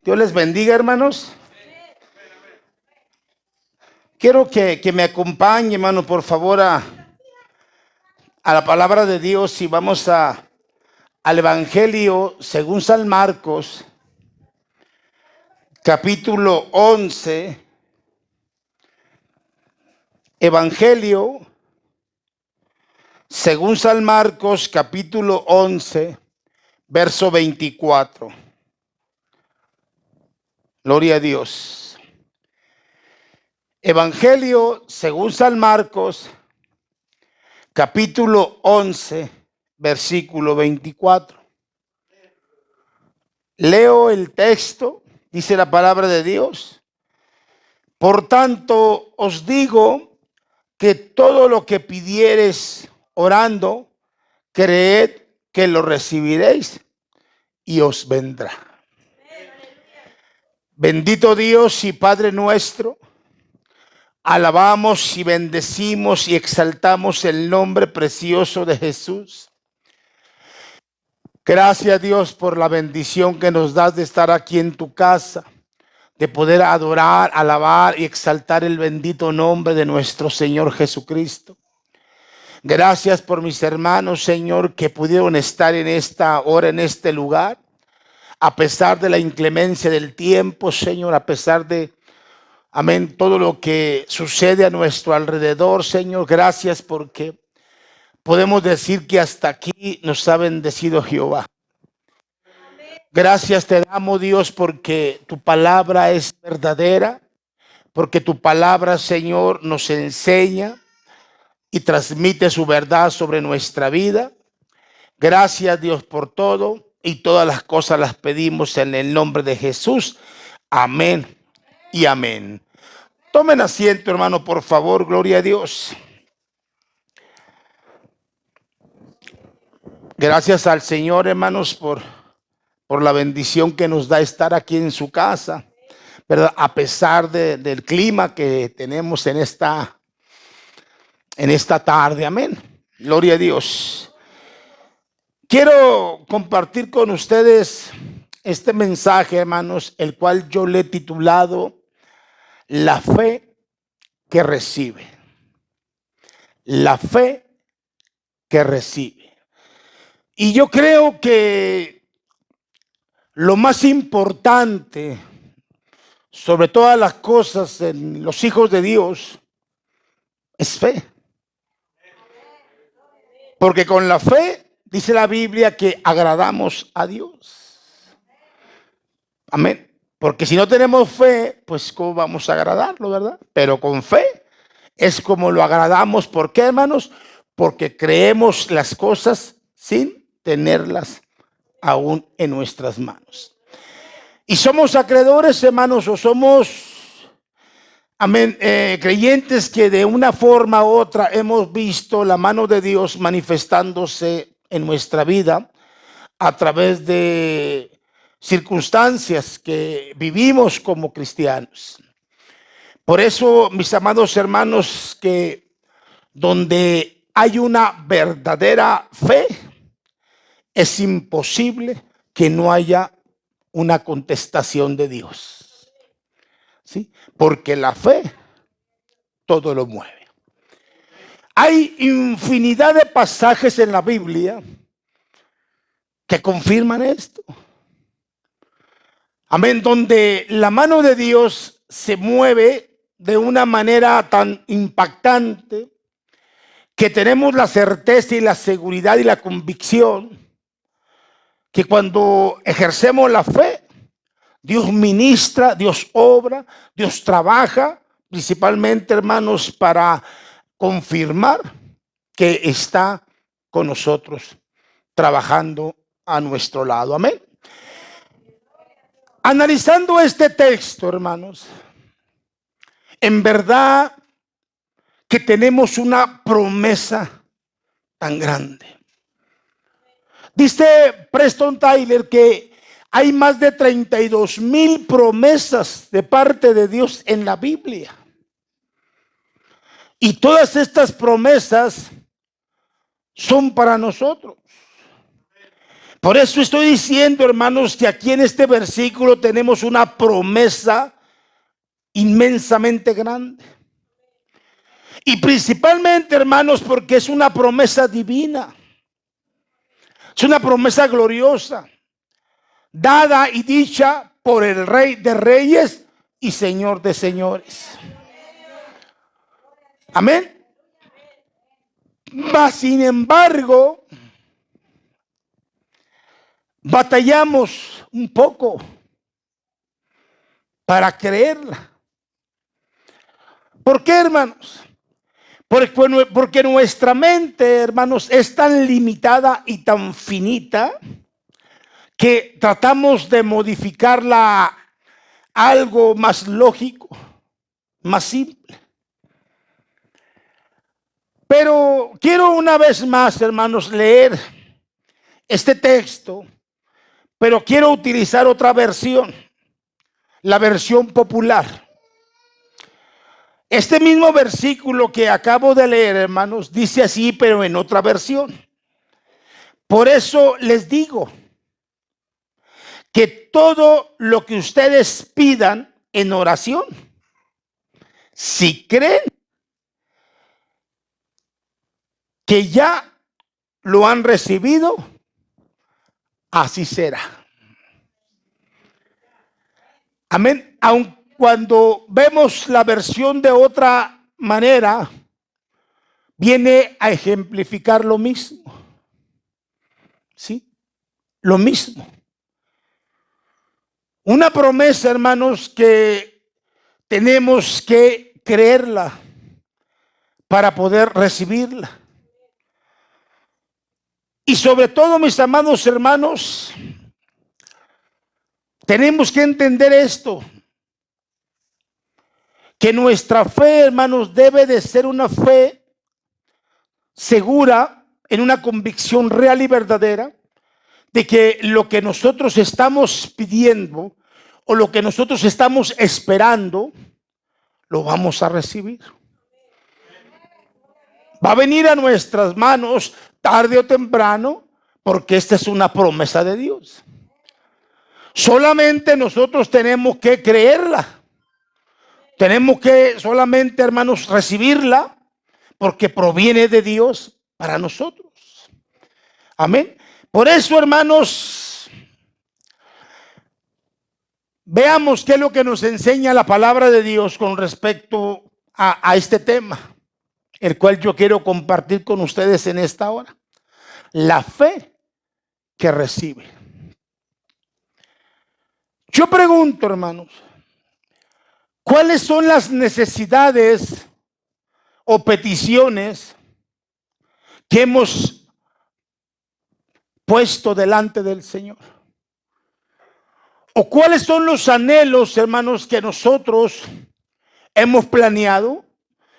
Dios les bendiga, hermanos. Quiero que me acompañe, hermano, por favor, a la palabra de Dios y vamos al Evangelio según San Marcos, capítulo 11. Evangelio según San Marcos, capítulo 11, verso 24. Gloria a Dios. Evangelio según San Marcos, capítulo 11, versículo 24. Leo el texto, dice la palabra de Dios. Por tanto, os digo que todo lo que pidiereis orando, creed que lo recibiréis y os vendrá. Bendito Dios y Padre nuestro, alabamos y bendecimos y exaltamos el nombre precioso de Jesús. Gracias, Dios, por la bendición que nos das de estar aquí en tu casa, de poder adorar, alabar y exaltar el bendito nombre de nuestro Señor Jesucristo. Gracias por mis hermanos, Señor, que pudieron estar en esta hora, en este lugar, a pesar de la inclemencia del tiempo, Señor, a pesar de, amén, todo lo que sucede a nuestro alrededor, Señor. Gracias porque podemos decir que hasta aquí nos ha bendecido Jehová. Gracias te damos, Dios, porque tu palabra es verdadera, porque tu palabra, Señor, nos enseña y transmite su verdad sobre nuestra vida. Gracias, Dios, por todo, y todas las cosas las pedimos en el nombre de Jesús. Amén y amén. Tomen asiento, hermano, por favor. Gloria a Dios. Gracias al Señor, hermanos, por la bendición que nos da estar aquí en su casa, ¿verdad? A pesar del clima que tenemos en esta tarde. Amén. Gloria a Dios. Quiero compartir con ustedes este mensaje, hermanos, el cual yo le he titulado La fe que recibe. La fe que recibe. Y yo creo que lo más importante, sobre todas las cosas en los hijos de Dios, es fe. Porque con la fe, dice la Biblia, que agradamos a Dios. Amén. Porque si no tenemos fe, pues ¿cómo vamos a agradarlo, verdad? Pero con fe es como lo agradamos. ¿Por qué, hermanos? Porque creemos las cosas sin tenerlas aún en nuestras manos. Y somos acreedores, hermanos, o somos, amén, creyentes que de una forma u otra hemos visto la mano de Dios manifestándose en nuestra vida a través de circunstancias que vivimos como cristianos. Por eso, mis amados hermanos, que donde hay una verdadera fe, es imposible que no haya una contestación de Dios. ¿Sí? Porque la fe todo lo mueve. Hay infinidad de pasajes en la Biblia que confirman esto. Amén, donde la mano de Dios se mueve de una manera tan impactante que tenemos la certeza y la seguridad y la convicción que cuando ejercemos la fe, Dios ministra, Dios obra, Dios trabaja, principalmente, hermanos, para confirmar que está con nosotros, trabajando a nuestro lado. Amén. Analizando este texto, hermanos, en verdad que tenemos una promesa tan grande. Dice Preston Tyler que hay más de 32,000 promesas de parte de Dios en la Biblia. Y todas estas promesas son para nosotros. Por eso estoy diciendo, hermanos, que aquí en este versículo tenemos una promesa inmensamente grande. Y principalmente, hermanos, porque es una promesa divina. Es una promesa gloriosa, dada y dicha por el Rey de Reyes y Señor de Señores. Amén. Mas, sin embargo, batallamos un poco para creerla. ¿Por qué, hermanos? Porque nuestra mente, hermanos, es tan limitada y tan finita que tratamos de modificarla a algo más lógico, más simple. Pero quiero una vez más, hermanos, leer este texto, pero quiero utilizar otra versión, la versión popular. Este mismo versículo que acabo de leer, hermanos, dice así, pero en otra versión. Por eso les digo que todo lo que ustedes pidan en oración, si creen que ya lo han recibido, así será. Amén. Aun cuando vemos la versión de otra manera, viene a ejemplificar lo mismo. ¿Sí? Lo mismo. Una promesa, hermanos, que tenemos que creerla para poder recibirla. Y sobre todo, mis amados hermanos, tenemos que entender esto, que nuestra fe, hermanos, debe de ser una fe segura, en una convicción real y verdadera, de que lo que nosotros estamos pidiendo o lo que nosotros estamos esperando, lo vamos a recibir. Va a venir a nuestras manos tarde o temprano, porque esta es una promesa de Dios. Solamente nosotros tenemos que creerla. Tenemos que solamente, hermanos, recibirla, porque proviene de Dios para nosotros. Amén. Por eso, hermanos, veamos qué es lo que nos enseña la palabra de Dios con respecto a este tema, el cual yo quiero compartir con ustedes en esta hora. La fe que recibe. Yo pregunto, hermanos, ¿cuáles son las necesidades o peticiones que hemos puesto delante del Señor? ¿O cuáles son los anhelos, hermanos, que nosotros hemos planeado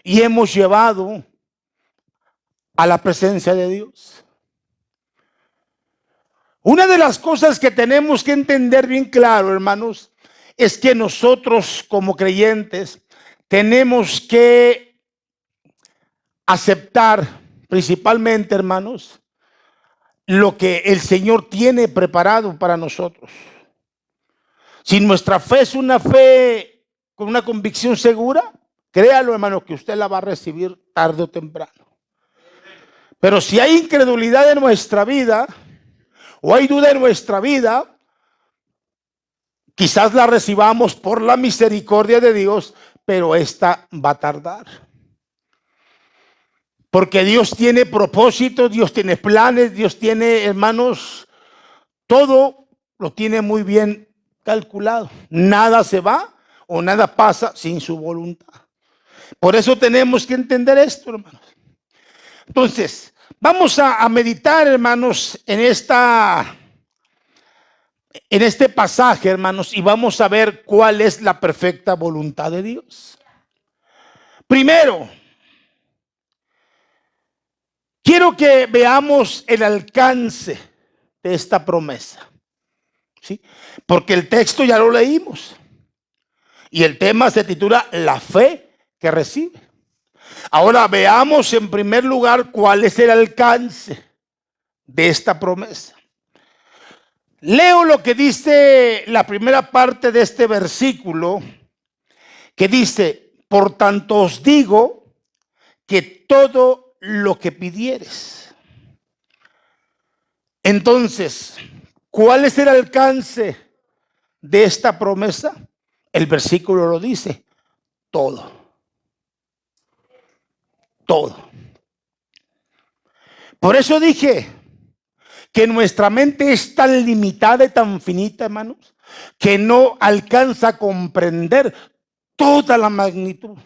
y hemos llevado a la presencia de Dios? Una de las cosas que tenemos que entender bien claro, hermanos, es que nosotros como creyentes tenemos que aceptar principalmente, hermanos, lo que el Señor tiene preparado para nosotros. Si nuestra fe es una fe con una convicción segura, créalo, hermano, que usted la va a recibir tarde o temprano. Pero si hay incredulidad en nuestra vida, o hay duda en nuestra vida, quizás la recibamos por la misericordia de Dios, pero esta va a tardar. Porque Dios tiene propósitos, Dios tiene planes, Dios tiene, hermanos, todo lo tiene muy bien calculado. Nada se va o nada pasa sin su voluntad. Por eso tenemos que entender esto, hermanos. Entonces, vamos a meditar, hermanos, en este pasaje, hermanos, y vamos a ver cuál es la perfecta voluntad de Dios. Primero, quiero que veamos el alcance de esta promesa, ¿sí? Porque el texto ya lo leímos y el tema se titula La fe que recibe. Ahora veamos en primer lugar cuál es el alcance de esta promesa. Leo lo que dice la primera parte de este versículo, que dice: por tanto os digo que todo lo que pidieres. Entonces, ¿cuál es el alcance de esta promesa? El versículo lo dice: todo. Todo. Por eso dije que nuestra mente es tan limitada y tan finita, hermanos, que no alcanza a comprender toda la magnitud.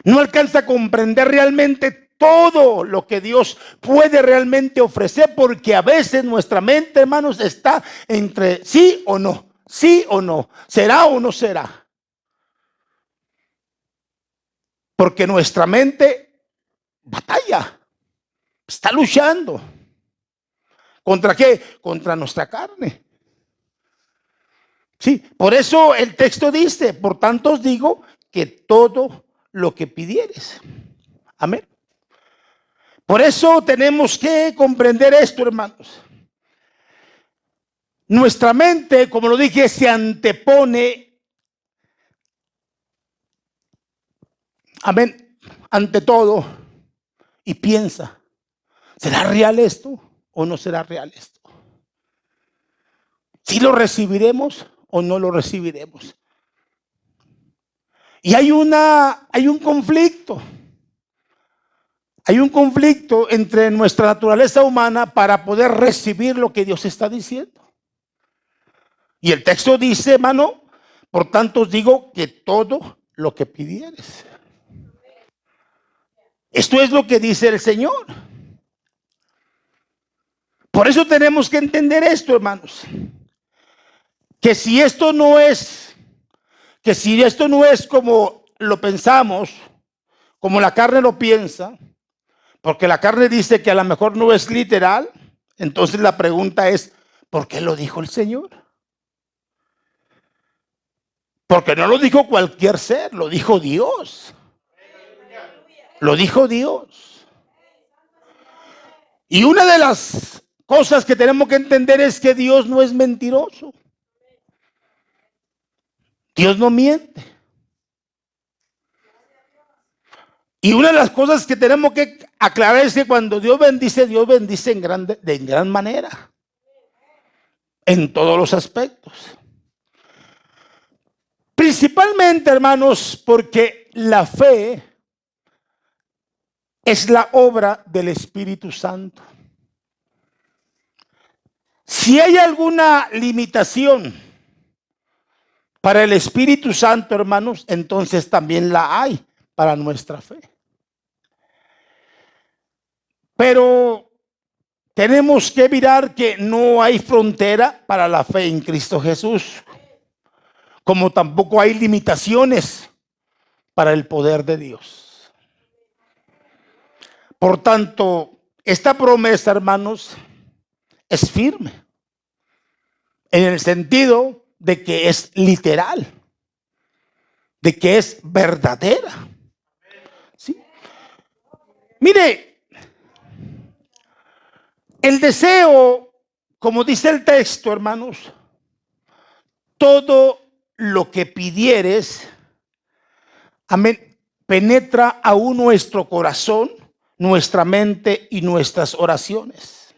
No alcanza a comprender realmente todo lo que Dios puede realmente ofrecer, porque a veces nuestra mente, hermanos, está entre sí o no, será o no será. Porque nuestra mente batalla, está luchando. ¿Contra qué? Contra nuestra carne. Sí, por eso el texto dice: por tanto os digo que todo lo que pidieres. Amén. Por eso tenemos que comprender esto, hermanos. Nuestra mente, como lo dije, se antepone, amén, ante todo, y piensa: ¿será real esto o no será real esto? ¿Si lo recibiremos o no lo recibiremos? Y hay un conflicto. Hay un conflicto entre nuestra naturaleza humana para poder recibir lo que Dios está diciendo. Y el texto dice, hermano: por tanto os digo que todo lo que pidieres. Esto es lo que dice el Señor. Por eso tenemos que entender esto, hermanos. Que si esto no es como lo pensamos, como la carne lo piensa, porque la carne dice que a lo mejor no es literal, entonces la pregunta es: ¿por qué lo dijo el Señor? Porque no lo dijo cualquier ser, lo dijo Dios. Lo dijo Dios. Y una de las cosas que tenemos que entender es que Dios no es mentiroso. Dios no miente. Y una de las cosas que tenemos que aclarar es que cuando Dios bendice en gran manera. En todos los aspectos. Principalmente, hermanos, porque la fe es la obra del Espíritu Santo. Si hay alguna limitación para el Espíritu Santo, hermanos, entonces también la hay para nuestra fe. Pero tenemos que mirar que no hay frontera para la fe en Cristo Jesús, como tampoco hay limitaciones para el poder de Dios. Por tanto, esta promesa, hermanos, es firme en el sentido de que es literal, de que es verdadera. ¿Sí? Mire, el deseo, como dice el texto, hermanos, todo lo que pidieres, amén, penetra aún nuestro corazón, nuestra mente y nuestras oraciones.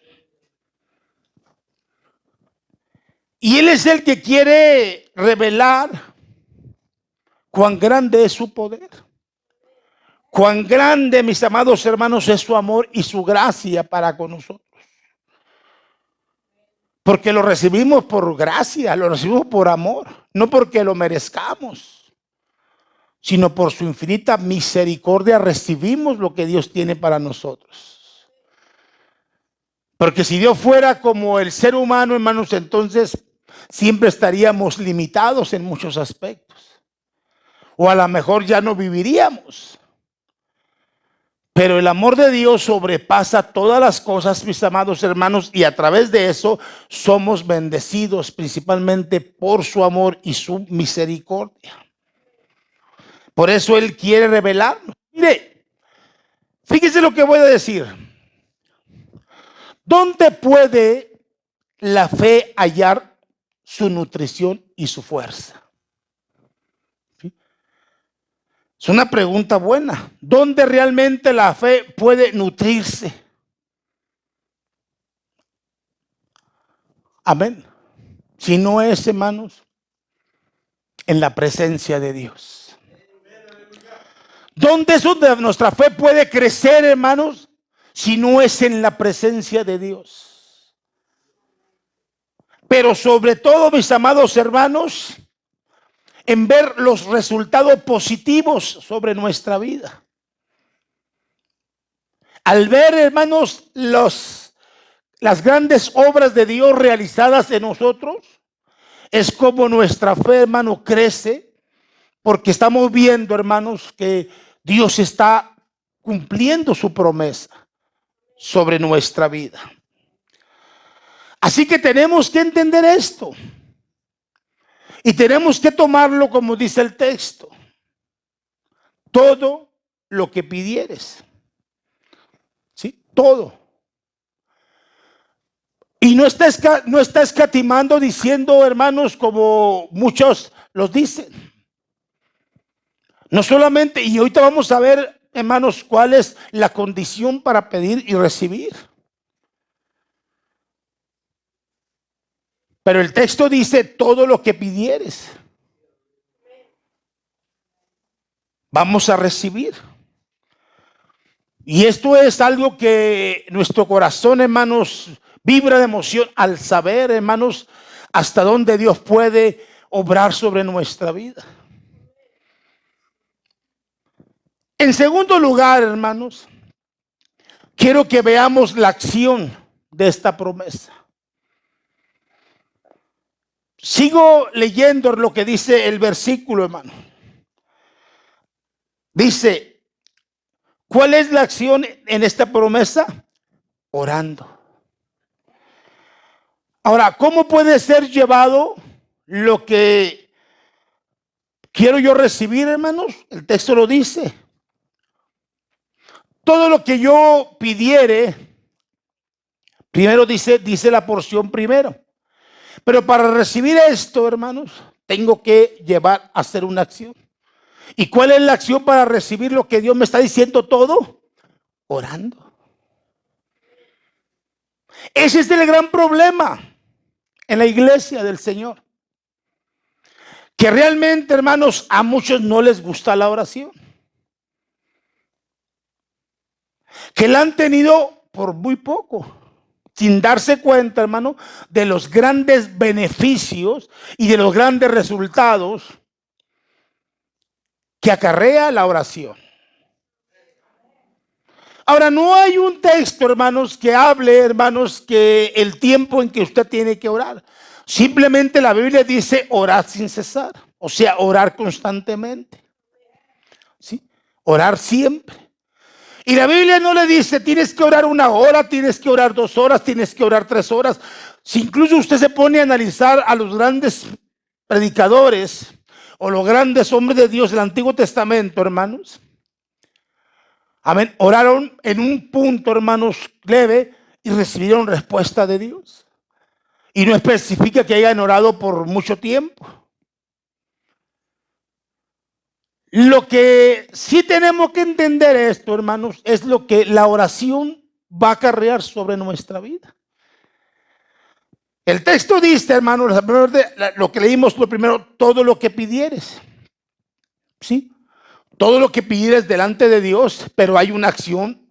Y Él es el que quiere revelar cuán grande es su poder. Cuán grande, mis amados hermanos, es su amor y su gracia para con nosotros. Porque lo recibimos por gracia, lo recibimos por amor, no porque lo merezcamos, sino por su infinita misericordia recibimos lo que Dios tiene para nosotros. Porque si Dios fuera como el ser humano, hermanos, entonces siempre estaríamos limitados en muchos aspectos. O a lo mejor ya no viviríamos. Pero el amor de Dios sobrepasa todas las cosas, mis amados hermanos, y a través de eso somos bendecidos principalmente por su amor y su misericordia. Por eso Él quiere revelarnos. Mire, fíjese lo que voy a decir. ¿Dónde puede la fe hallar su nutrición y su fuerza? ¿Sí? Es una pregunta buena. ¿Dónde realmente la fe puede nutrirse? Amén. Si no es, hermanos, en la presencia de Dios. ¿Dónde es donde nuestra fe puede crecer, hermanos? Si no es en la presencia de Dios. Pero sobre todo, mis amados hermanos, en ver los resultados positivos sobre nuestra vida. Al ver, hermanos, las grandes obras de Dios realizadas en nosotros, es como nuestra fe, hermano, crece, porque estamos viendo, hermanos, que Dios está cumpliendo su promesa sobre nuestra vida. Así que tenemos que entender esto. Y tenemos que tomarlo como dice el texto. Todo lo que pidieres. ¿Sí? Todo. Y no está escatimando diciendo, hermanos, como muchos los dicen. No solamente, y ahorita vamos a ver, hermanos, cuál es la condición para pedir y recibir. Pero el texto dice todo lo que pidieres. Vamos a recibir. Y esto es algo que nuestro corazón, hermanos, vibra de emoción al saber, hermanos, hasta dónde Dios puede obrar sobre nuestra vida. En segundo lugar, hermanos, quiero que veamos la acción de esta promesa. Sigo leyendo lo que dice el versículo, hermano. Dice, ¿cuál es la acción en esta promesa? Orando. Ahora, ¿cómo puede ser llevado lo que quiero yo recibir, hermanos? El texto lo dice. Todo lo que yo pidiere, primero dice la porción primero. Pero para recibir esto, hermanos, tengo que llevar a hacer una acción. ¿Y cuál es la acción para recibir lo que Dios me está diciendo todo? Orando. Ese es el gran problema en la iglesia del Señor. Que realmente, hermanos, a muchos no les gusta la oración. Que la han tenido por muy poco. Sin darse cuenta, hermano, de los grandes beneficios y de los grandes resultados que acarrea la oración. Ahora, no hay un texto, hermanos, que hable, hermanos, que el tiempo en que usted tiene que orar. Simplemente la Biblia dice orar sin cesar. O sea, orar constantemente. ¿Sí? Orar siempre. Y la Biblia no le dice, tienes que orar 1 hora, tienes que orar 2 horas, tienes que orar 3 horas. Si incluso usted se pone a analizar a los grandes predicadores o los grandes hombres de Dios del Antiguo Testamento, hermanos. Amén. Oraron en un punto, hermanos, leve y recibieron respuesta de Dios. Y no especifica que hayan orado por mucho tiempo. Lo que sí tenemos que entender esto, hermanos, es lo que la oración va a acarrear sobre nuestra vida. El texto dice, hermanos, lo que leímos lo primero, todo lo que pidieres. ¿Sí? Todo lo que pidieres delante de Dios, pero hay una acción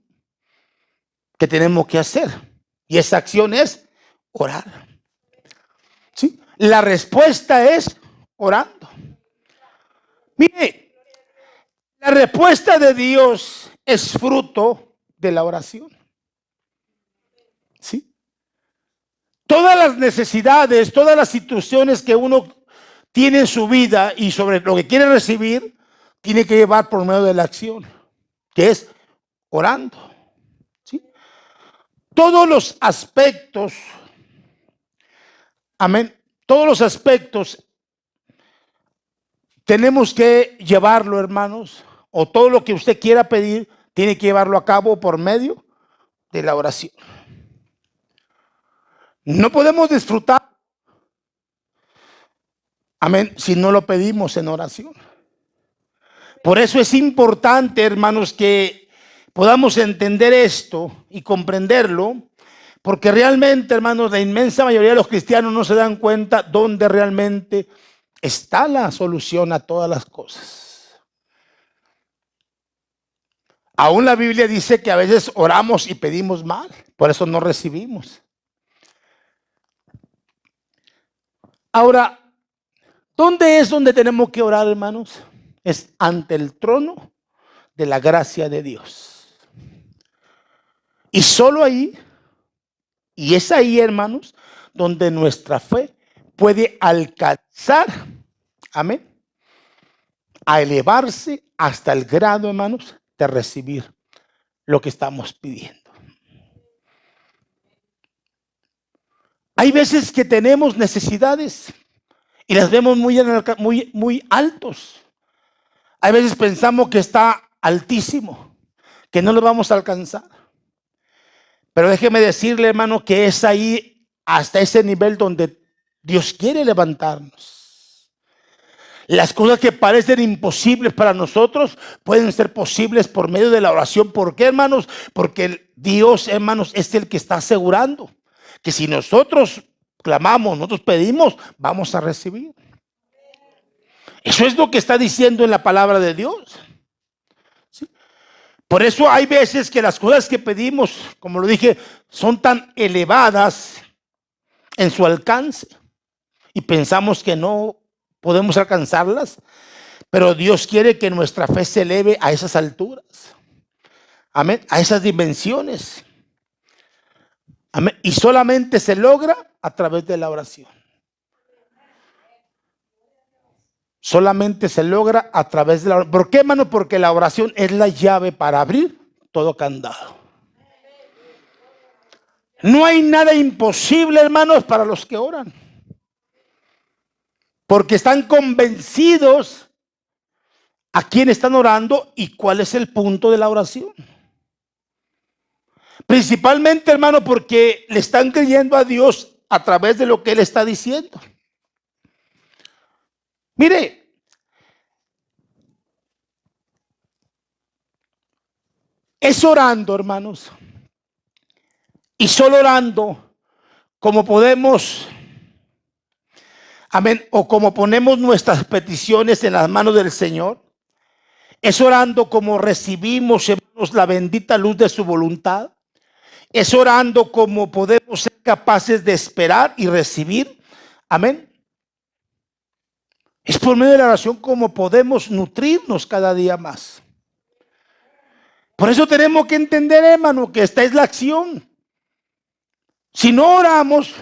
que tenemos que hacer. Y esa acción es orar. ¿Sí? La respuesta es orando. Mire, la respuesta de Dios es fruto de la oración. ¿Sí? Todas las necesidades, todas las situaciones que uno tiene en su vida y sobre lo que quiere recibir, tiene que llevar por medio de la acción, que es orando. ¿Sí? Todos los aspectos, amén, todos los aspectos tenemos que llevarlo, hermanos, o todo lo que usted quiera pedir, tiene que llevarlo a cabo por medio de la oración. No podemos disfrutar, amén, si no lo pedimos en oración. Por eso es importante, hermanos, que podamos entender esto y comprenderlo, porque realmente, hermanos, la inmensa mayoría de los cristianos no se dan cuenta dónde realmente está la solución a todas las cosas. Aún la Biblia dice que a veces oramos y pedimos mal, por eso no recibimos. Ahora, ¿dónde es donde tenemos que orar, hermanos? Es ante el trono de la gracia de Dios. Y solo ahí, y es ahí, hermanos, donde nuestra fe puede alcanzar, amén, a elevarse hasta el grado, hermanos, de recibir lo que estamos pidiendo. Hay veces que tenemos necesidades y las vemos muy altos. Hay veces pensamos que está altísimo, que no lo vamos a alcanzar. Pero déjeme decirle, hermano, que es ahí, hasta ese nivel donde Dios quiere levantarnos. Las cosas que parecen imposibles para nosotros pueden ser posibles por medio de la oración. ¿Por qué, hermanos? Porque Dios, hermanos, es el que está asegurando que si nosotros clamamos, nosotros pedimos, vamos a recibir. Eso es lo que está diciendo en la palabra de Dios. ¿Sí? Por eso hay veces que las cosas que pedimos, como lo dije, son tan elevadas en su alcance y pensamos que no podemos alcanzarlas, pero Dios quiere que nuestra fe se eleve a esas alturas. Amén, a esas dimensiones. Amén. Y solamente se logra a través de la oración. Solamente se logra a través de la oración. ¿Por qué, hermano? Porque la oración es la llave para abrir todo candado. No hay nada imposible, hermanos, para los que oran. Porque están convencidos a quién están orando y cuál es el punto de la oración. Principalmente, hermano, porque le están creyendo a Dios a través de lo que Él está diciendo. Mire, es orando, hermanos, y solo orando como podemos, amén, o como ponemos nuestras peticiones en las manos del Señor. Es orando como recibimos, hermanos, la bendita luz de su voluntad. Es orando como podemos ser capaces de esperar y recibir, amén. Es por medio de la oración como podemos nutrirnos cada día más. Por eso tenemos que entender, hermano, que esta es la acción. Si no oramos,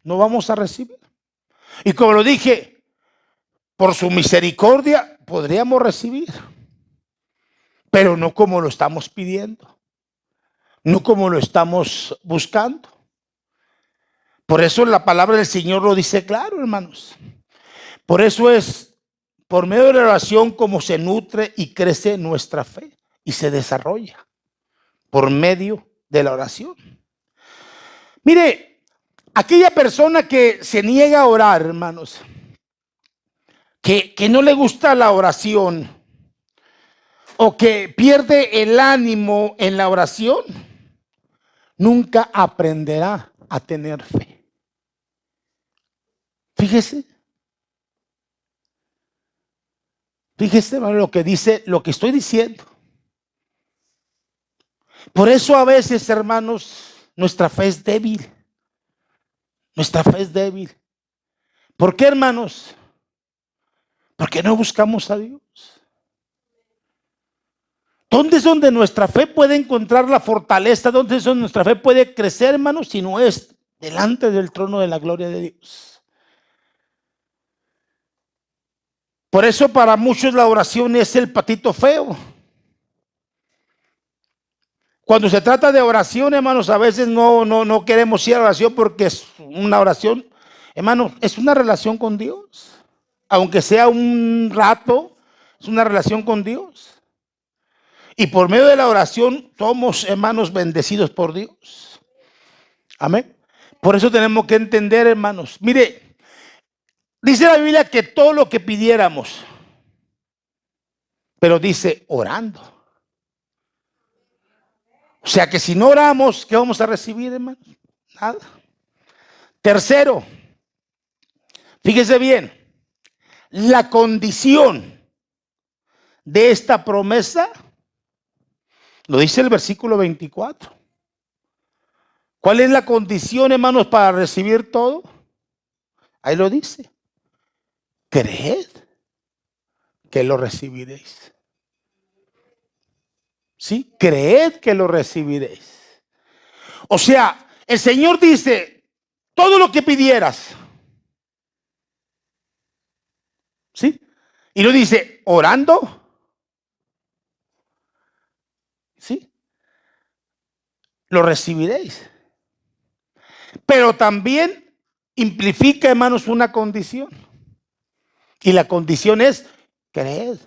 no vamos a recibir. Y como lo dije, por su misericordia podríamos recibir, pero no como lo estamos pidiendo, no como lo estamos buscando. Por eso la palabra del Señor lo dice claro, hermanos. Por eso es por medio de la oración como se nutre y crece nuestra fe y se desarrolla por medio de la oración. Mire, aquella persona que se niega a orar, hermanos, que no le gusta la oración o que pierde el ánimo en la oración, nunca aprenderá a tener fe. Fíjese. Fíjese, hermano, lo que dice, lo que estoy diciendo. Por eso a veces, hermanos, nuestra fe es débil. Nuestra fe es débil. ¿Por qué, hermanos? Porque no buscamos a Dios. ¿Dónde es donde nuestra fe puede encontrar la fortaleza? ¿Dónde es donde nuestra fe puede crecer, hermanos? Si no es delante del trono de la gloria de Dios. Por eso para muchos la oración es el patito feo. Cuando se trata de oración, hermanos, a veces no queremos ir a oración porque es una oración, hermanos, es una relación con Dios. Aunque sea un rato, es una relación con Dios. Y por medio de la oración somos, hermanos, bendecidos por Dios. Amén. Por eso tenemos que entender, hermanos. Mire, dice la Biblia que todo lo que pidiéramos, pero dice orando. O sea que si no oramos, ¿qué vamos a recibir, hermanos? Nada. Tercero, fíjese bien, la condición de esta promesa lo dice el versículo 24. ¿Cuál es la condición, hermanos, para recibir todo? Ahí lo dice. Creed que lo recibiréis. ¿Sí? Creed que lo recibiréis. O sea, el Señor dice, todo lo que pidieras. ¿Sí? Y lo dice, orando. ¿Sí? Lo recibiréis. Pero también implica, hermanos, una condición. Y la condición es creed.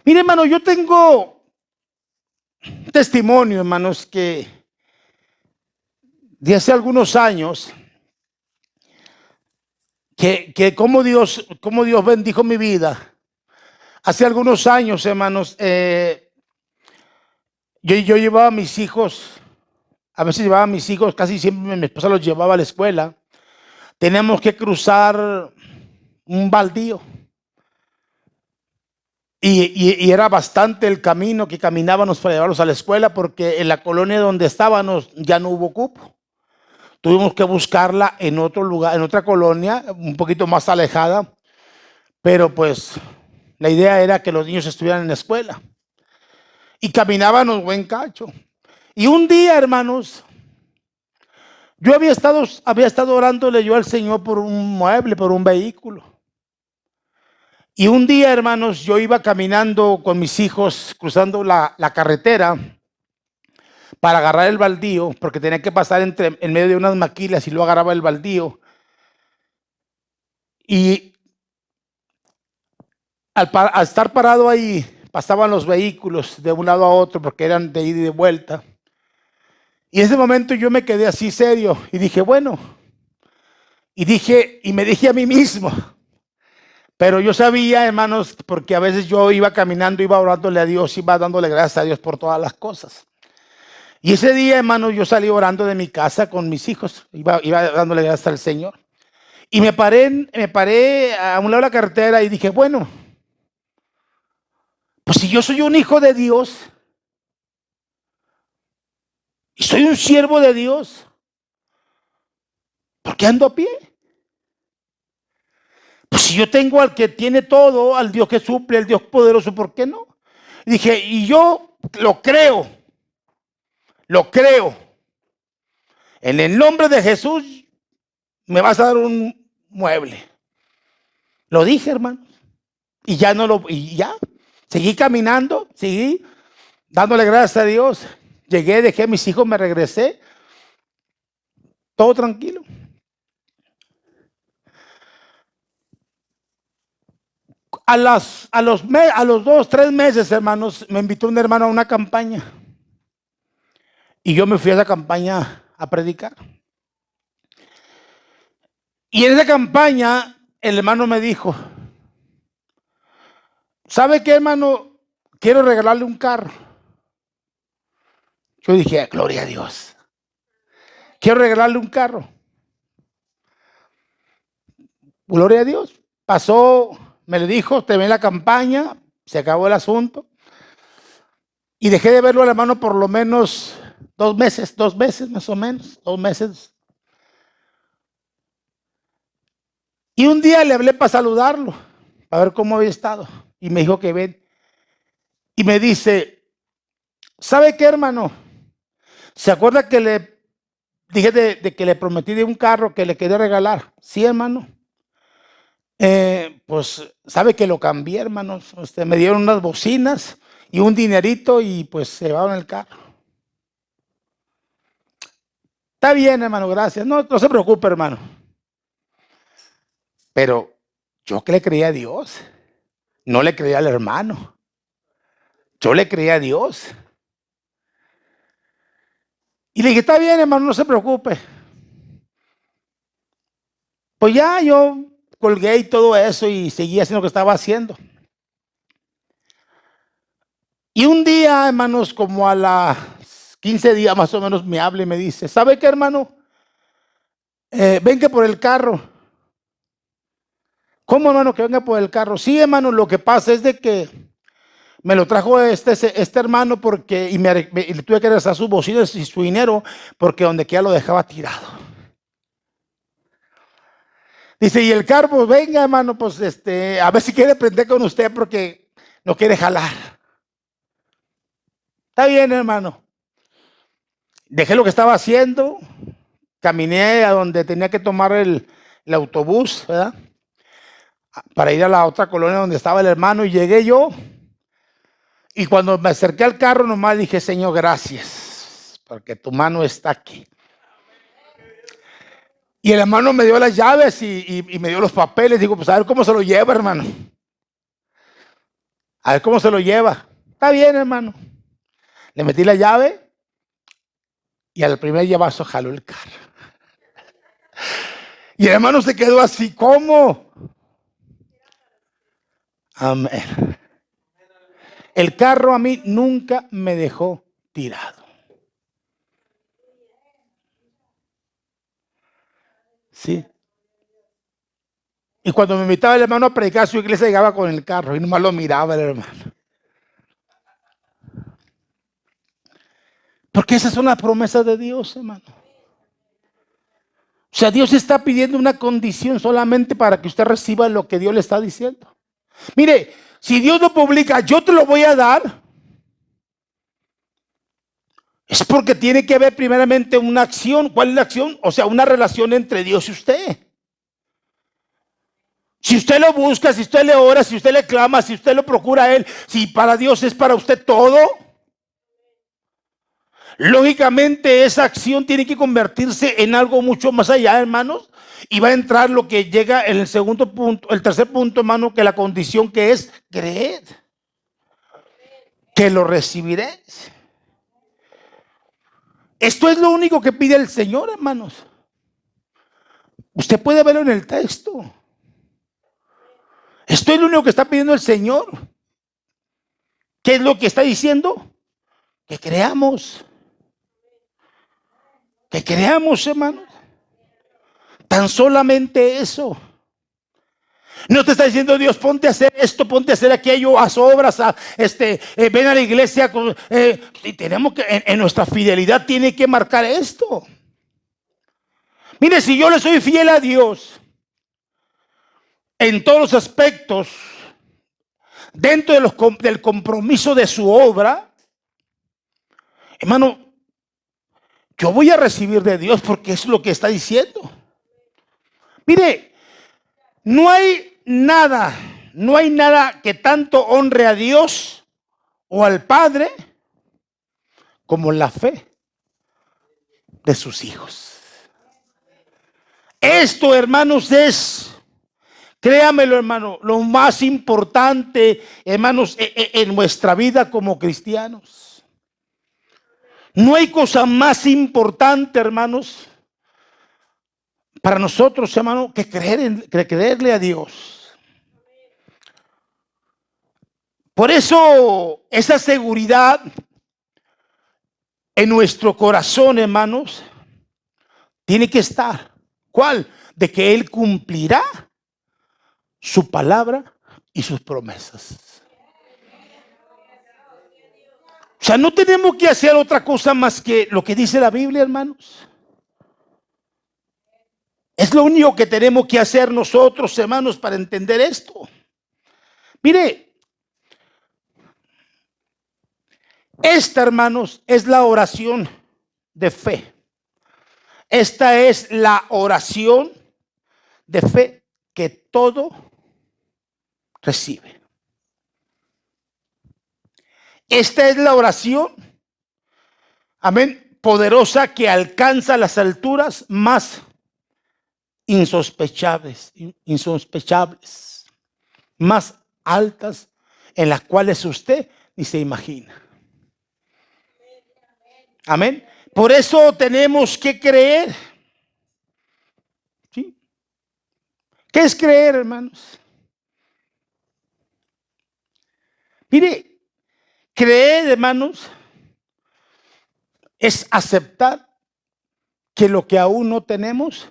Mire, hermano, yo tengo testimonio, hermanos, que de hace algunos años, que como Dios bendijo mi vida. Hace algunos años, hermanos, yo llevaba a mis hijos, a veces llevaba a mis hijos, casi siempre mi esposa los llevaba a la escuela. Teníamos que cruzar un baldío. Y era bastante el camino que caminábamos para llevarlos a la escuela, porque en la colonia donde estábamos ya no hubo cupo. Tuvimos que buscarla en otro lugar, en otra colonia, un poquito más alejada, pero pues la idea era que los niños estuvieran en la escuela. Y caminábamos buen cacho. Y un día, hermanos, yo había estado orándole yo al Señor por un mueble, por un vehículo. Y un día, hermanos, yo iba caminando con mis hijos, cruzando la carretera para agarrar el baldío, porque tenía que pasar en medio de unas maquilas y luego agarraba el baldío. Y al estar parado ahí, pasaban los vehículos de un lado a otro porque eran de ida y de vuelta. Y en ese momento yo me quedé así serio y dije, bueno, y me dije a mí mismo, pero yo sabía, hermanos, porque a veces yo iba caminando, iba orándole a Dios, iba dándole gracias a Dios por todas las cosas. Y ese día, hermanos, yo salí orando de mi casa con mis hijos, iba dándole gracias al Señor. Y me paré a un lado de la carretera y dije, bueno, pues si yo soy un hijo de Dios y soy un siervo de Dios, ¿por qué ando a pie? Pues si yo tengo al que tiene todo, al Dios que suple, al Dios poderoso, ¿por qué no? Y dije, y yo lo creo. En el nombre de Jesús me vas a dar un mueble. Lo dije, hermano. Y ya. Seguí caminando, seguí dándole gracias a Dios. Llegué, dejé a mis hijos, me regresé. Todo tranquilo. A los 2, 3 meses, hermanos, me invitó un hermano a una campaña. Y yo me fui a esa campaña a predicar. Y en esa campaña, el hermano me dijo, ¿sabe qué, hermano? Quiero regalarle un carro. Yo dije, gloria a Dios. Quiero regalarle un carro. Gloria a Dios. Pasó, me le dijo, te ve la campaña, se acabó el asunto. Y dejé de verlo al hermano por lo menos 2 meses más o menos, 2 meses. Y un día le hablé para saludarlo, para ver cómo había estado. Y me dijo que ven. Y me dice, ¿sabe qué, hermano? ¿Se acuerda que le dije de que le prometí de un carro que le quería regalar? Sí, hermano. Pues sabe que lo cambié, hermanos. Me dieron unas bocinas y un dinerito y pues se llevaron el carro. Está bien, hermano, gracias. No se preocupe, hermano. Pero yo que le creía a Dios, no le creía al hermano. Yo le creía a Dios. Y le dije, está bien, hermano, no se preocupe. Pues ya yo colgué y todo eso y seguí haciendo lo que estaba haciendo. Y un día, hermanos, como a las 15 días más o menos, me habla y me dice, ¿sabe qué, hermano? Venga por el carro. ¿Cómo, hermano, que venga por el carro? Sí, hermano, lo que pasa es de que me lo trajo este hermano porque y le tuve que regresar sus bocinas y su dinero porque donde quiera lo dejaba tirado. Dice, y el carro, pues venga, hermano, pues a ver si quiere prender con usted porque no quiere jalar. Está bien, hermano. Dejé lo que estaba haciendo, caminé a donde tenía que tomar el autobús, ¿verdad? Para ir a la otra colonia donde estaba el hermano y llegué yo. Y cuando me acerqué al carro nomás dije, Señor, gracias, porque tu mano está aquí. Y el hermano me dio las llaves y me dio los papeles. Digo, pues a ver cómo se lo lleva, hermano. A ver cómo se lo lleva. Está bien, hermano. Le metí la llave y al primer llavazo jaló el carro. Y el hermano se quedó así, ¿cómo? Amén. El carro a mí nunca me dejó tirado. Sí. Y cuando me invitaba el hermano a predicar a su iglesia, llegaba con el carro y nomás lo miraba el hermano. Porque esas son las promesas de Dios, hermano. O sea, Dios está pidiendo una condición solamente para que usted reciba lo que Dios le está diciendo. Mire, si Dios lo publica, yo te lo voy a dar, es porque tiene que haber primeramente una acción. ¿Cuál es la acción? O sea, una relación entre Dios y usted. Si usted lo busca, si usted le ora, si usted le clama, si usted lo procura a Él, si para Dios es para usted todo, lógicamente esa acción tiene que convertirse en algo mucho más allá, hermanos. Y va a entrar lo que llega en el segundo punto, el tercer punto, hermano, que la condición que es creed, que lo recibiréis. Esto es lo único que pide el Señor, hermanos. Usted puede verlo en el texto. Esto es lo único que está pidiendo el Señor. ¿Qué es lo que está diciendo? Que creamos. Que creamos, hermanos. Tan solamente eso. No te está diciendo Dios, ponte a hacer esto, ponte a hacer aquello, haz obras, ven a la iglesia. Y tenemos que, en nuestra fidelidad tiene que marcar esto. Mire, si yo le soy fiel a Dios en todos los aspectos, dentro del compromiso de su obra, hermano, yo voy a recibir de Dios porque es lo que está diciendo. Mire, no hay nada que tanto honre a Dios o al Padre como la fe de sus hijos. Esto, hermanos, es, créamelo, hermano, lo más importante, hermanos, en nuestra vida como cristianos. No hay cosa más importante, hermanos, para nosotros, hermano, que creerle a Dios. Por eso, esa seguridad en nuestro corazón, hermanos, tiene que estar. ¿Cuál? De que Él cumplirá su palabra y sus promesas. O sea, no tenemos que hacer otra cosa más que lo que dice la Biblia, hermanos. Es lo único que tenemos que hacer nosotros, hermanos, para entender esto. Mire, esta, hermanos, es la oración de fe. Esta es la oración de fe que todo recibe. Esta es la oración, amén, poderosa, que alcanza las alturas más insospechables, más altas, en las cuales usted ni se imagina. Amén. Por eso tenemos que creer. ¿Sí? ¿Qué es creer, hermanos? Mire, creer, hermanos, es aceptar que lo que aún no tenemos,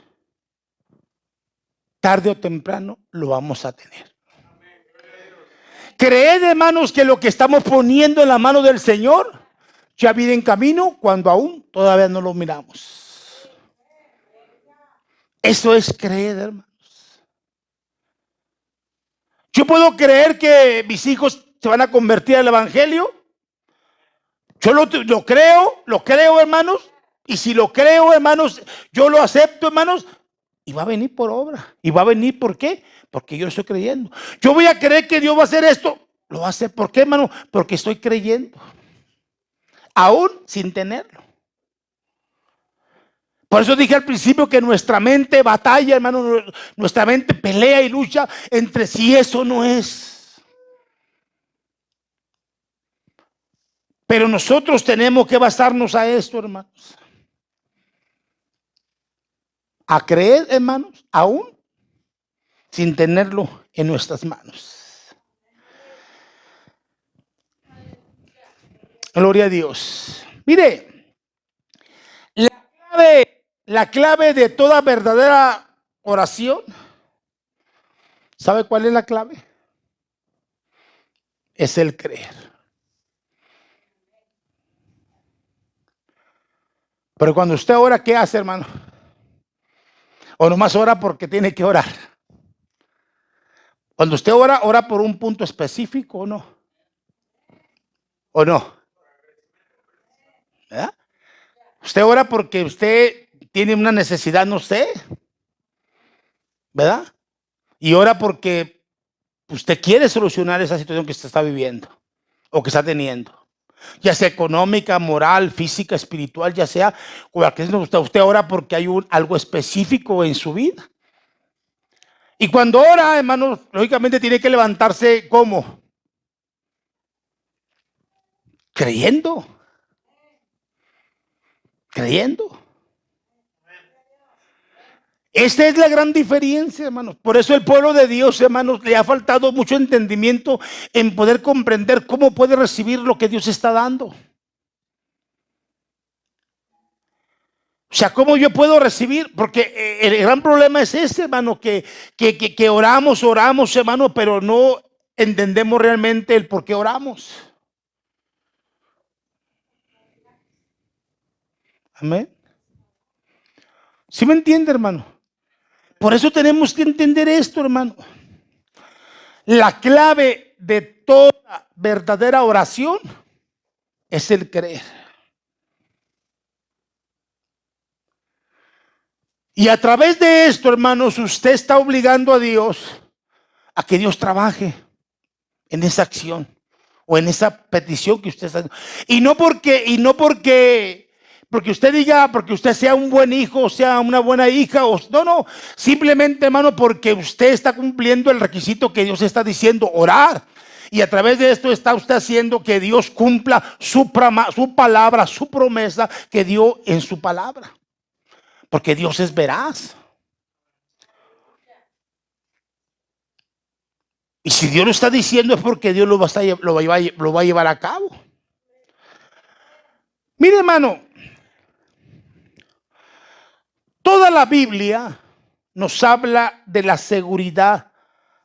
tarde o temprano lo vamos a tener. Creed, hermanos, que lo que estamos poniendo en la mano del Señor ya viene en camino cuando aún todavía no lo miramos. Eso es creer, hermanos. Yo puedo creer que mis hijos se van a convertir al evangelio. Yo lo creo, hermanos. Y si lo creo, hermanos, yo lo acepto, hermanos. Y va a venir por obra. ¿Y va a venir por qué? Porque yo estoy creyendo. Yo voy a creer que Dios va a hacer esto. Lo va a hacer. ¿Por qué, hermano? Porque estoy creyendo. Aún sin tenerlo. Por eso dije al principio que nuestra mente batalla, hermano. Nuestra mente pelea y lucha entre si eso no es. Pero nosotros tenemos que basarnos a esto, hermanos. A creer, hermanos, aún sin tenerlo en nuestras manos. Gloria a Dios. Mire, la clave de toda verdadera oración, ¿sabe cuál es la clave? Es el creer. Pero cuando usted ora, ¿qué hace, hermano? O nomás ora porque tiene que orar. Cuando usted ora, ora por un punto específico o no. ¿O no? ¿Verdad? Usted ora porque usted tiene una necesidad, no sé. ¿Verdad? Y ora porque usted quiere solucionar esa situación que usted está viviendo o que está teniendo. Ya sea económica, moral, física, espiritual, ya sea cualquier cosa. Usted ora porque hay algo específico en su vida. Y cuando ora, hermanos, lógicamente tiene que levantarse ¿cómo? Creyendo. Creyendo. Esta es la gran diferencia, hermanos. Por eso el pueblo de Dios, hermanos, le ha faltado mucho entendimiento en poder comprender cómo puede recibir lo que Dios está dando. O sea, ¿cómo yo puedo recibir? Porque el gran problema es ese, hermano, que oramos, hermano, pero no entendemos realmente el por qué oramos. Amén. ¿Sí me entiende, hermano? Por eso tenemos que entender esto, hermano. La clave de toda verdadera oración es el creer. Y a través de esto, hermanos, usted está obligando a Dios a que Dios trabaje en esa acción o en esa petición que usted está haciendo. Porque usted diga, porque usted sea un buen hijo, o sea una buena hija, no, simplemente, hermano, porque usted está cumpliendo el requisito que Dios está diciendo, orar. Y a través de esto está usted haciendo que Dios cumpla su palabra, su promesa que dio en su palabra. Porque Dios es veraz. Y si Dios lo está diciendo es porque Dios lo va a llevar a cabo. Mire, hermano, toda la Biblia nos habla de la seguridad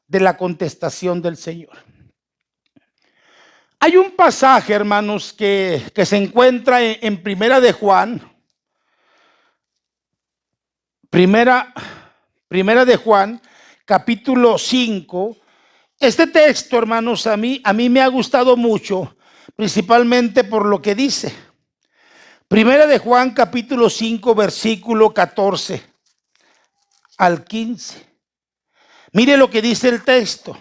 de la contestación del Señor. Hay un pasaje, hermanos, que se encuentra en Primera de Juan. Primera de Juan, capítulo 5. Este texto, hermanos, a mí me ha gustado mucho, principalmente por lo que dice. Primera de Juan, capítulo 5, versículo 14 al 15. Mire lo que dice el texto.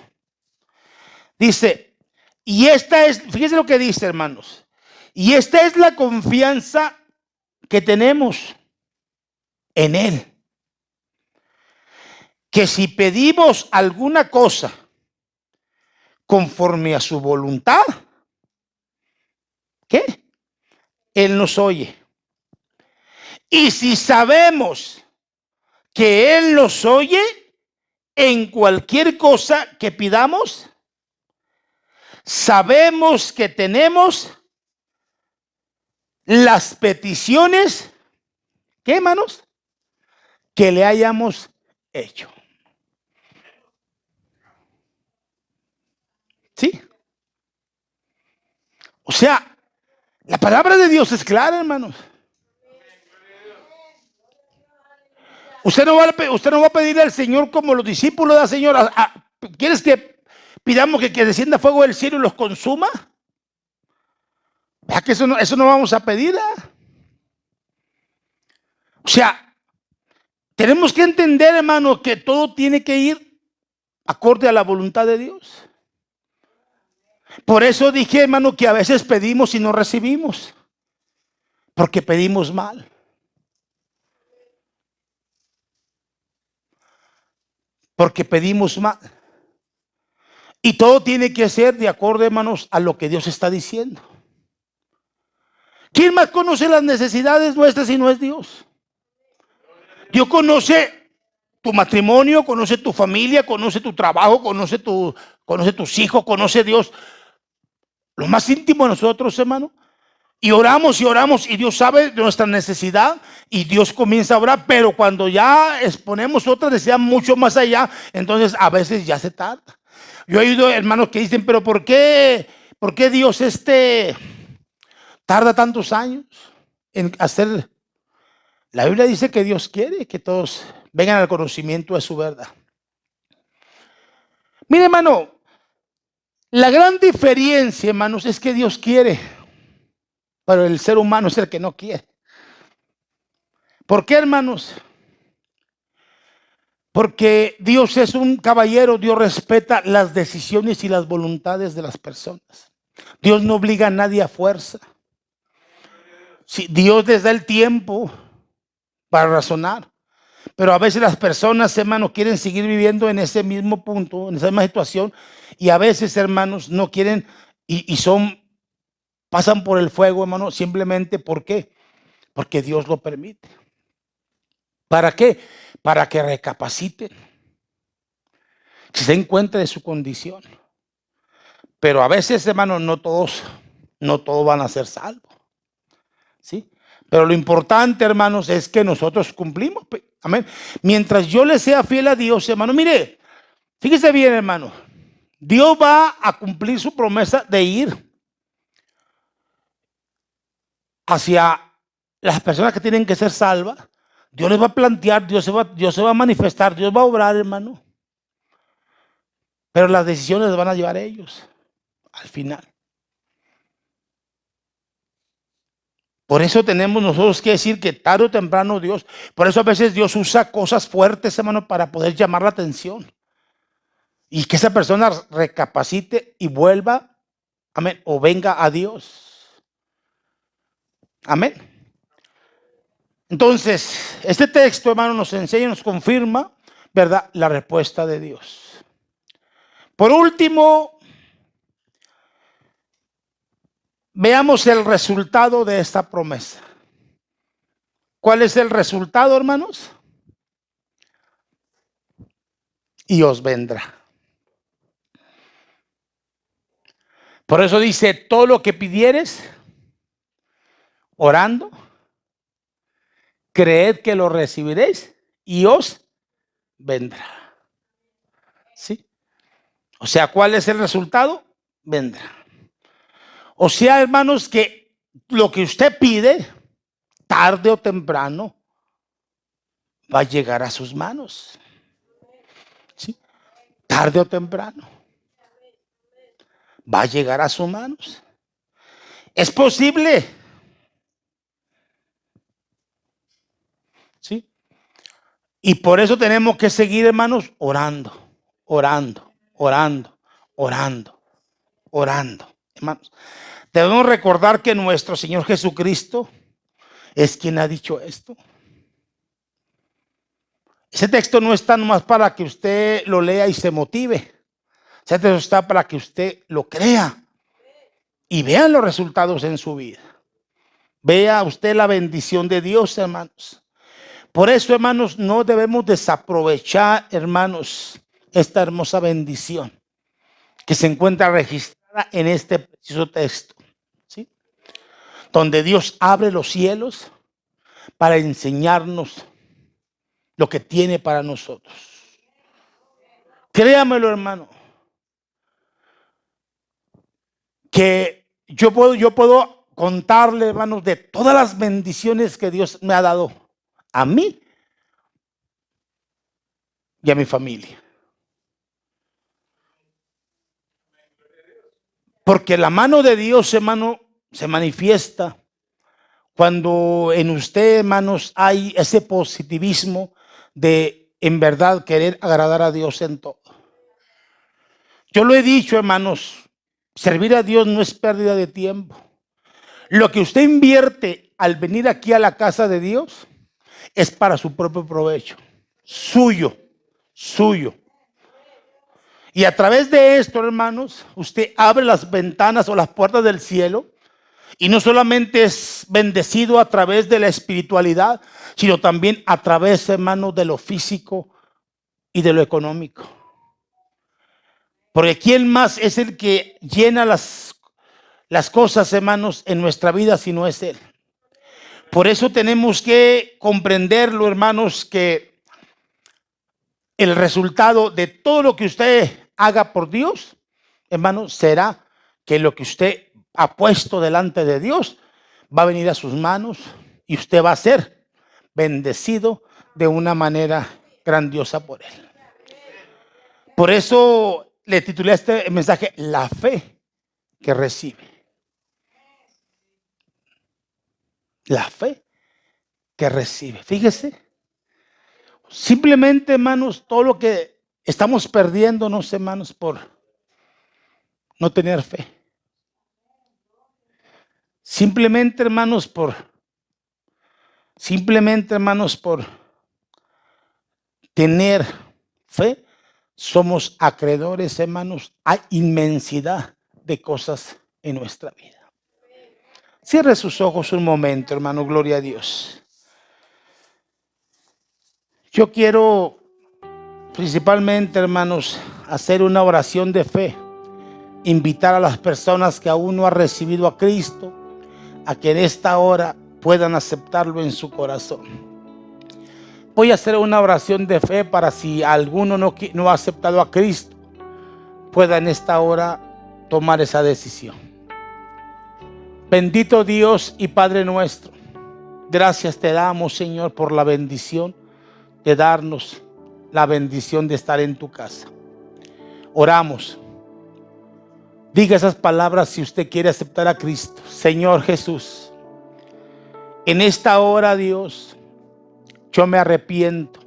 Dice, y esta es, fíjese lo que dice, hermanos. Y esta es la confianza que tenemos en Él. Que si pedimos alguna cosa conforme a su voluntad, Él nos oye. Y si sabemos que Él nos oye en cualquier cosa que pidamos, sabemos que tenemos las peticiones, ¿qué, hermanos? Que le hayamos hecho. ¿Sí? O sea, la palabra de Dios es clara, hermanos. Usted no va a pedir al Señor como los discípulos del Señor. ¿Quieres que pidamos que descienda fuego del cielo y los consuma? ¿Verdad que eso no vamos a pedir? O sea, tenemos que entender, hermano, que todo tiene que ir acorde a la voluntad de Dios. Por eso dije, hermano, que a veces pedimos y no recibimos, porque pedimos mal. Porque pedimos mal. Y todo tiene que ser de acuerdo, hermanos, a lo que Dios está diciendo. ¿Quién más conoce las necesidades nuestras si no es Dios? Dios conoce tu matrimonio, conoce tu familia, conoce tu trabajo, conoce tus hijos, conoce Dios lo más íntimo de nosotros, hermano. Y oramos y Dios sabe de nuestra necesidad y Dios comienza a orar, pero cuando ya exponemos otra necesidad mucho más allá, entonces a veces ya se tarda. Yo he oído hermanos que dicen, pero ¿por qué Dios tarda tantos años en hacer? La Biblia dice que Dios quiere que todos vengan al conocimiento de su verdad. Mire, hermano, la gran diferencia, hermanos, es que Dios quiere, pero el ser humano es el que no quiere. ¿Por qué, hermanos? Porque Dios es un caballero, Dios respeta las decisiones y las voluntades de las personas. Dios no obliga a nadie a fuerza. Sí, Dios les da el tiempo para razonar. Pero a veces las personas, hermanos, quieren seguir viviendo en ese mismo punto, en esa misma situación. Y a veces, hermanos, no quieren pasan por el fuego, hermano, simplemente ¿por qué? Porque Dios lo permite. ¿Para qué? Para que recapaciten, que se den cuenta de su condición. Pero a veces, hermano, no todos van a ser salvos. ¿Sí? Pero lo importante, hermanos, es que nosotros cumplimos. Amén. Mientras yo le sea fiel a Dios, hermano, mire, fíjese bien, hermano. Dios va a cumplir su promesa de ir hacia las personas que tienen que ser salvas. Dios les va a plantear, Dios se va a manifestar, Dios va a obrar, hermano. Pero las decisiones las van a llevar ellos al final. Por eso tenemos nosotros que decir que tarde o temprano Dios, por eso a veces Dios usa cosas fuertes, hermano, para poder llamar la atención. Y que esa persona recapacite y vuelva, amén, o venga a Dios. Amén. Entonces, este texto, hermano, nos enseña y nos confirma, ¿verdad?, la respuesta de Dios. Por último, veamos el resultado de esta promesa. ¿Cuál es el resultado, hermanos? Y os vendrá. Por eso dice, todo lo que pidieres, orando, creed que lo recibiréis y os vendrá. ¿Sí? O sea, ¿cuál es el resultado? Vendrá. O sea, hermanos, que lo que usted pide, tarde o temprano, va a llegar a sus manos. ¿Sí? Tarde o temprano. Va a llegar a sus manos. Es posible. ¿Sí? Y por eso tenemos que seguir, hermanos, orando, orando, orando, orando, orando. Hermanos, debemos recordar que nuestro Señor Jesucristo es quien ha dicho esto. Ese texto no está nomás para que usted lo lea y se motive. Ese texto está para que usted lo crea y vea los resultados en su vida. Vea usted la bendición de Dios, hermanos. Por eso, hermanos, no debemos desaprovechar, hermanos, esta hermosa bendición que se encuentra registrada en este preciso texto, ¿sí? Donde Dios abre los cielos para enseñarnos lo que tiene para nosotros. Créamelo, hermano, que yo puedo contarle, hermanos, de todas las bendiciones que Dios me ha dado a mí y a mi familia. Porque la mano de Dios, hermano, se manifiesta cuando en usted, hermanos, hay ese positivismo de en verdad querer agradar a Dios en todo. Yo lo he dicho, hermanos, servir a Dios no es pérdida de tiempo. Lo que usted invierte al venir aquí a la casa de Dios es para su propio provecho, suyo. Y a través de esto, hermanos, usted abre las ventanas o las puertas del cielo y no solamente es bendecido a través de la espiritualidad, sino también a través, hermanos, de lo físico y de lo económico. Porque ¿quién más es el que llena las cosas, hermanos, en nuestra vida si no es Él? Por eso tenemos que comprenderlo, hermanos, que el resultado de todo lo que usted haga por Dios, hermanos, será que lo que usted ha puesto delante de Dios va a venir a sus manos y usted va a ser bendecido de una manera grandiosa por Él. Por eso le titulé a este mensaje La fe que recibe. La fe que recibe. Fíjese, simplemente, hermanos, todo lo que estamos perdiéndonos, hermanos, por no tener fe. Simplemente, hermanos, por tener fe, somos acreedores, hermanos, a inmensidad de cosas en nuestra vida. Cierre sus ojos un momento, hermano, gloria a Dios. Yo quiero principalmente, hermanos, hacer una oración de fe, invitar a las personas que aún no han recibido a Cristo a que en esta hora puedan aceptarlo en su corazón. Voy a hacer una oración de fe para si alguno no ha aceptado a Cristo, pueda en esta hora tomar esa decisión. Bendito Dios y Padre nuestro, gracias te damos, Señor, por la bendición de darnos la bendición de estar en tu casa. Oramos. Diga esas palabras si usted quiere aceptar a Cristo. Señor Jesús, en esta hora, Dios, yo me arrepiento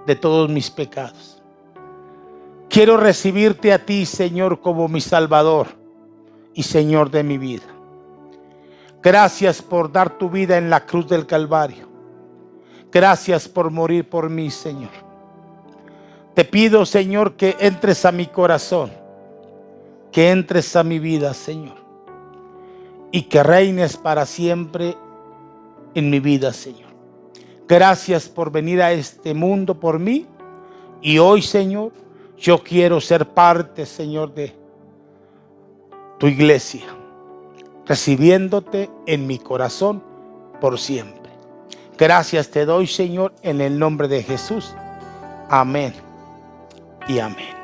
de todos mis pecados. Quiero recibirte a ti, Señor, como mi Salvador y Señor de mi vida. Gracias por dar tu vida en la cruz del Calvario. Gracias por morir por mí, Señor. Te pido, Señor, que entres a mi corazón, que entres a mi vida, Señor, y que reines para siempre en mi vida, Señor. Gracias por venir a este mundo por mí. Y hoy, Señor, yo quiero ser parte, Señor, de tu iglesia, recibiéndote en mi corazón por siempre. Gracias te doy, Señor, en el nombre de Jesús. Amén y amén.